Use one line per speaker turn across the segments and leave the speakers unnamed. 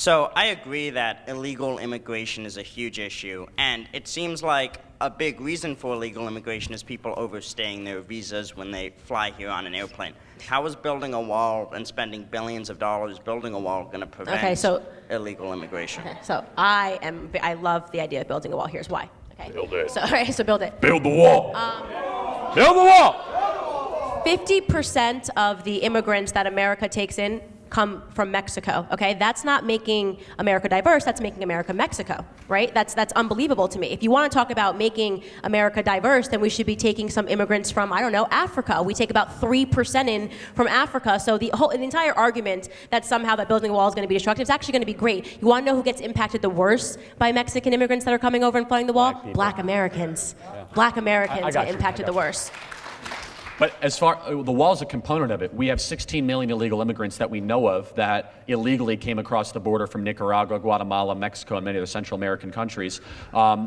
So I agree that illegal immigration is a huge issue, and it seems like a big reason for illegal immigration is people overstaying their visas when they fly here on an airplane. How is building a wall and spending billions of dollars building a wall going to prevent illegal immigration?
Okay, so I love the idea of building a wall. Here's why. Okay.
Build it.
So, all right, so build it.
Build the wall. Build the wall.
50% of the immigrants that America takes in come from Mexico, okay? That's not making America diverse, that's making America Mexico, right? That's unbelievable to me. If you want to talk about making America diverse, then we should be taking some immigrants from, I don't know, Africa. We take about 3% in from Africa, so the entire argument that somehow that building a wall is going to be destructive is actually going to be great. You want to know who gets impacted the worst by Mexican immigrants that are coming over and flooding the wall? Black Americans. Yeah. Black Americans get impacted the worst.
But as far, the wall is a component of it. We have 16 million illegal immigrants that we know of that illegally came across the border from Nicaragua, Guatemala, Mexico, and many other Central American countries. I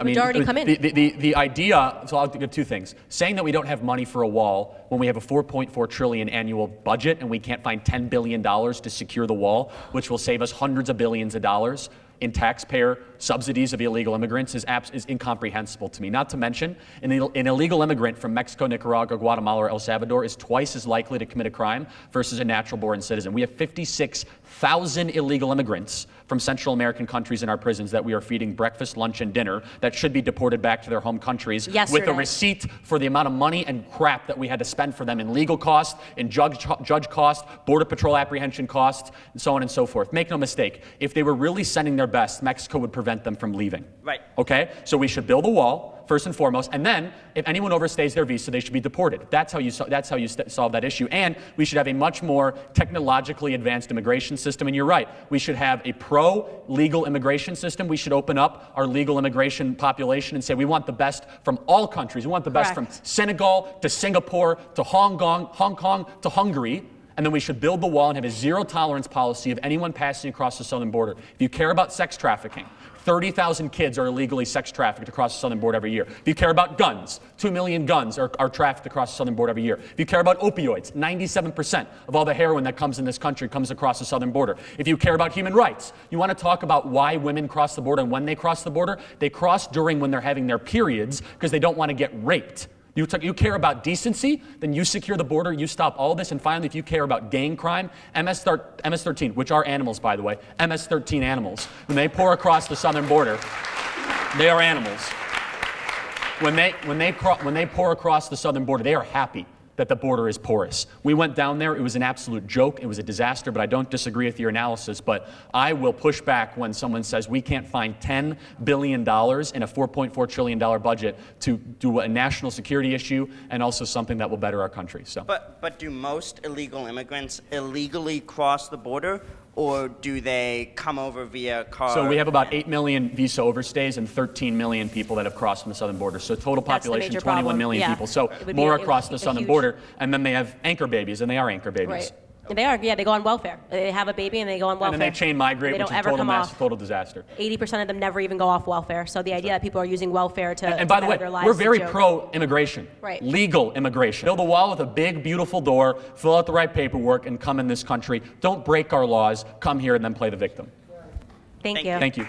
mean, the idea, so I'll give two things. Saying that we don't have money for a wall when we have a $4.4 trillion annual budget and we can't find $10 billion to secure the wall, which will save us hundreds of billions of dollars in taxpayer subsidies of illegal immigrants is incomprehensible to me. Not to mention, an illegal immigrant from Mexico, Nicaragua, Guatemala, or El Salvador is twice as likely to commit a crime versus a natural-born citizen. We have 56,000 illegal immigrants from Central American countries in our prisons that we are feeding breakfast, lunch, and dinner that should be deported back to their home countries with a receipt for the amount of money and crap that we had to spend for them in legal costs, in judge costs, Border Patrol apprehension costs, and so on and so forth. Make no mistake, if they were really sending their best, Mexico would prevent them from leaving.
Right.
Okay? So we should build a wall, first and foremost, and then if anyone overstays their visa, they should be deported. That's how you solve that issue. And we should have a much more technologically advanced immigration system. And you're right, we should have a pro-legal immigration system. We should open up our legal immigration population and say we want the best from all countries. We want the best from Senegal to Singapore to Hong Kong to Hungary. And then we should build the wall and have a zero-tolerance policy of anyone passing across the southern border. If you care about sex trafficking, 30,000 kids are illegally sex trafficked across the southern border every year. If you care about guns, 2 million guns are trafficked across the southern border every year. If you care about opioids, 97% of all the heroin that comes in this country comes across the southern border. If you care about human rights, you want to talk about why women cross the border and when they cross the border? They cross during when they're having their periods because they don't want to get raped. You care about decency, then you secure the border, you stop all this, and finally, if you care about gang crime, MS-13, which are animals, by the way, MS-13 animals, when they pour across the southern border, they are animals. When they pour across the southern border, they are happy that the border is porous. We went down there, it was an absolute joke, it was a disaster, but I don't disagree with your analysis, but I will push back when someone says we can't find $10 billion in a $4.4 trillion budget to do a national security issue and also something that will better our country. So.
But do most illegal immigrants illegally cross the border, or do they come over via car?
So we have about 8 million visa overstays and 13 million people that have crossed from the southern border. So total population, 21 million people. So more across the southern border. And then they have anchor babies, and they are anchor babies.
Right. They are, yeah, they go on welfare. They have a baby and they go on welfare.
And then they chain migrate, which is a total mess, total disaster.
80% of them never even go off welfare. So the idea that people are using welfare to
and by the way, we're very pro-immigration.
Right.
Legal immigration. Build a wall with a big, beautiful door, fill out the right paperwork, and come in this country. Don't break our laws. Come here and then play the victim.
Thank you.
Thank you.